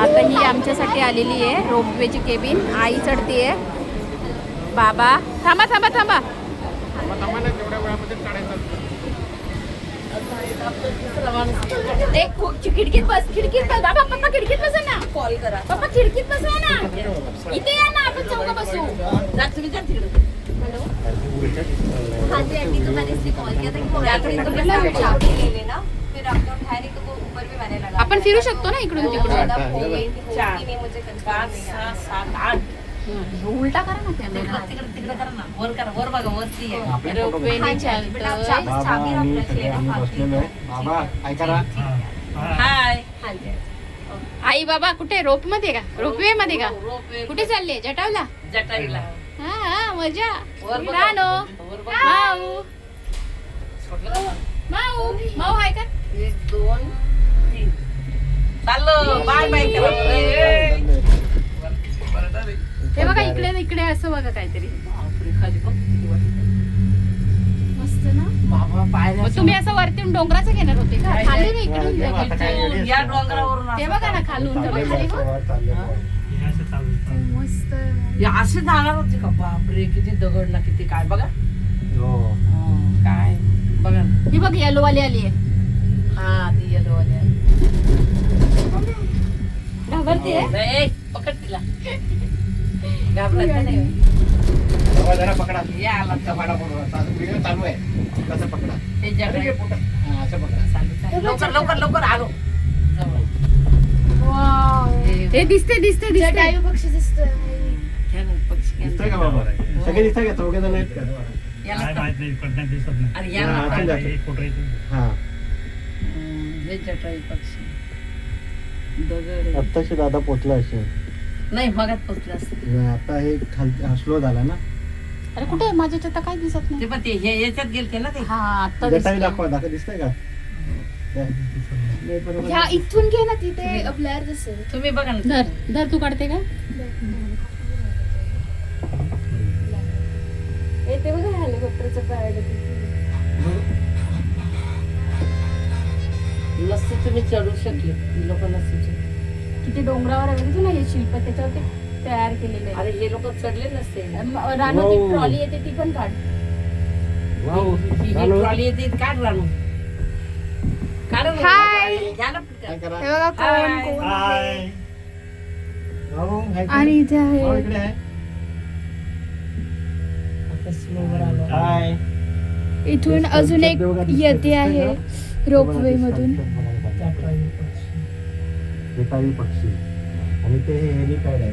आता ही आमच्यासाठी आलेली आहे रोपवेची केबिन. आई चढतीये, बाबा थांबा थांबा थांबा. खिडकीत बस, खिडकीत बस बाबा. पप्पा खिडकीत बसा ना. कॉल करा पप्पा, खिडकीत बसा ना. इथे या ना, आपण चौघ बसू. जा तुम्ही, जा तिकडे. हेलो हाँ जी आंटी, तो मैंने इसलिए कॉल किया था कि ना फिर आपका ठहरे तो वो ऊपर भी मैंने लगा. आपण फिरू शकतो ना इकडून तिकडून. 5 6 7 8 उलटा करा ना, कॅमेरा तिकडे करा ना. वर करा, वर बघा, वरती आहे. रोपवेने चालतं. हाय आई बाबा. कुठे रोप मध्ये का, रोपवे मध्ये का? कुठे चालले? जटावला. जटावला. हा मजा. रानो माऊ माऊ माऊ आहे का? 1 2 3 चाललो. बाय बाय करा. हे बघा इकडे इकडे असं बघा काहीतरी. मस्त ना बाबा. पायऱ्या तुम्ही असं वरतून डोंगराचं घेणार होते का? खाली नाही, इकडून या डोंगरावरून. ते बघा ना खालून खाली मस्त. असे जाणार होते का? बापरे किती दगडला, किती काय बघा. काय बघा. ही बघ येलो वाली आली आहे. हा ती येलो वाली आली. घाबरते. पकड तिला. घाबरत नाही. जरा पकडा. या आला कपाडा व्हिडिओ चालू आहे. कसं पकडा? ते जरा असं पकडा. लवकर लवकर लवकर आलो. हे दिसते दिसते दिसते. पक्षी दिसतोय. दिसतंय का बाबा? सगळे दिसतंय का? चौघे जण आहेत का? काय माहित नाही, पडण्यात दिसत नाही. अरे या हा हे जटायू पक्षी. दगड आत्ताशी दादा पोचला असेल. नाही मगात पोचला असतं. आता हे खाली स्लो झाला ना. अरे कुठे माझ्या याच्यात काय दिसत नाही. ते पण ते हे याच्यात गेलते ना ते. हा आता जटायू दाखवा. दिसतंय का? ह्या इथून घे ना, तिथे ब्लॅर दिसेल. तुम्ही बघा ना. धर धर. तू काढते का? ते बघा हेलिकॉप्टरचं पॅराडाईज. नसते तुम्ही चढू शकले. लोक नसते. किती डोंगरावर आहे बघितलं ना हे शिल्प, त्याच्यावर ते तयार केलेले आहे. अरे हे लोक चढले नसते. रानू ती ट्रॉली येते ती पण काढ. ही ट्रॉली येते काढ रानू. हाय. घ्या ना. हे बघा कोण कोण आहे. आणि इथे आहे इथून अजून एक येते आहे रोपवे मधून. जटायू पक्षी. आणि ते हेलिपॅड आहे.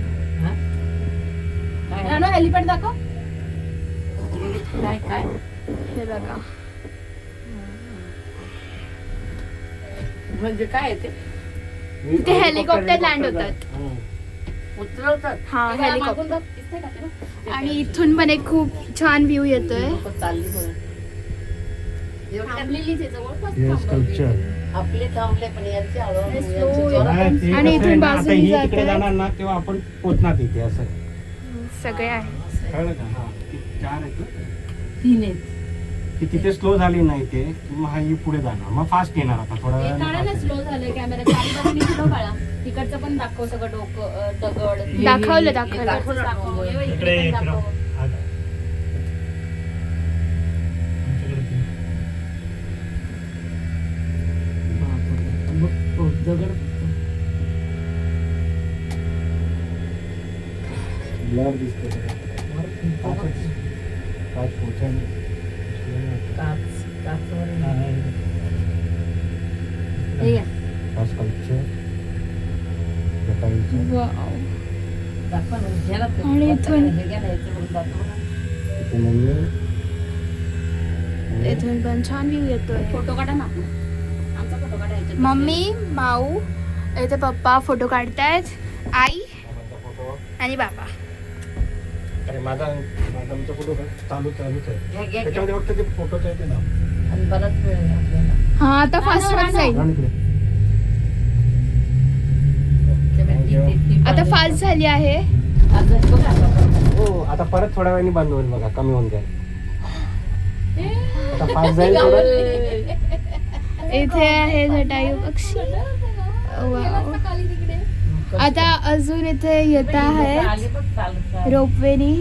रानू हेलिपॅड दाखव. काय काय हे बघा. म्हणजे काय ते? तिथे हेलिकॉप्टर लँड होतात. उतरवतात. हा हेलिकॉप्टर. आणि इथून पण एक खूप छान व्ह्यू येतोय. आपले थांबले पण यांचे आणि इथून बाजूने तिकडे जाणार ना तेव्हा आपण पोचणार तिथे. असं सगळे आहे. कळलं का? हा 4 आहेत ना. 3 आहेत. ती तिथे स्लो झाली नाही ते मग ही पुढे जाणार. मग फास्ट येणार. आता थोडा वेळ स्लो झालंय कॅमेरा. चारी बाजूने फिरव बाळा. तिकडचं पण दाखव सगळं. डोकं दगड दाखवलं. दगड ब्लर दिसते. काच पोचायला आणि इथून पण छान व्ह्यू येतोय. फोटो काढा ना. आमचा फोटो काढायचा. मम्मी माऊ इथे पप्पा फोटो काढतायत. आई आणि बाबा. अरे माझा फोटो चालूच आहे. त्याच्यामध्ये फक्त ते फोटोच आहे ते ना. आणि बराच वेळ आहे आपल्याला. हा आता फास्ट जाईल. आता फास्ट झाली आहे. हो आता परत थोड्या वेळाने बंद होईल बघा. कमी होऊन जाईल. आता फास्ट जाईल थोडं. इथे आहे जटायू पक्षी. आता अजून इथे येत आहेत रोपवेनी.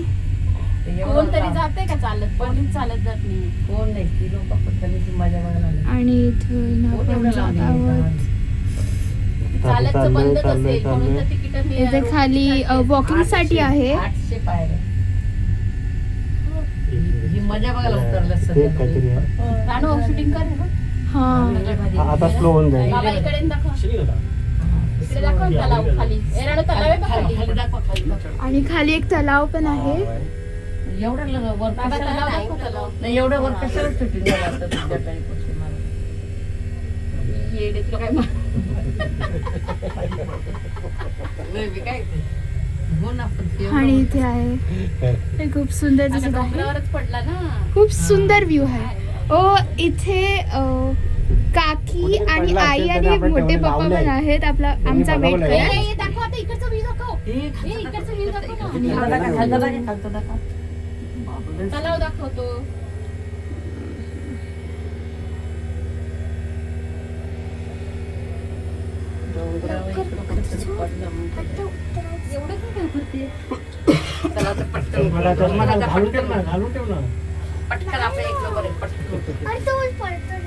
कोणतरी जाते का चालत? कोणीच चालत जात नाही. कोण नाही ती लोक पटकन माझ्या बघायला आणि इथून आपण जात आहोत. चालतचं बंदच असेल म्हणून तर तिकीट इथे खाली वॉकिंग साठी आहे. 800 पायऱ्या. ही मजा बघायला उतरलं ते सध्या. काहीतरी आहे. राणू शूटिंग कर रे. हा आता स्लो होऊन जाईल. बाबा इकडे दाखव. इकडे दाखव तलाव खाली. राणू तलाव आहे खाली खाली. दाखवा, खाली दाखवा. आणि खाली एक तलाव पण आहे. एवढं वर बाबा कशाला तलाव नाही? दाखव तलाव. नाही एवढं वर कशाला शूटिंग झालं तुझ्या टाईमपासून मला. येडे तुला काय माहित? नाही, मी काय ते. हो ना, पण ते आणि एवढं- इथे आहे हे खूप सुंदर आता दिसत आहे. डोंगरावरच पडला ना. खूप सुंदर व्ह्यू आहे. ओ इथे काकी आणि आई आणि मोठे पप्पा पण आहेत. आमचा वेट ए, करत. ए, दाखव आता इकडचा व्ह्यू दाखव. हे ए, इकडचा व्ह्यू दाखव ना. खालचं दाखवा, खालचं दाखवा, खालचं दाखवा. बापरे. तलाव दाखवतो. डोंगरावर इकडं कुठंतरी पडलं म्हणते. एवढं काय करते? चला आता पटकन मला तर- मला आता घालून ठेव पटकन ना, घालून ठेव ना. पटकन आपल्या एक नंबर आहे, पटकन. अरे तो पडतो.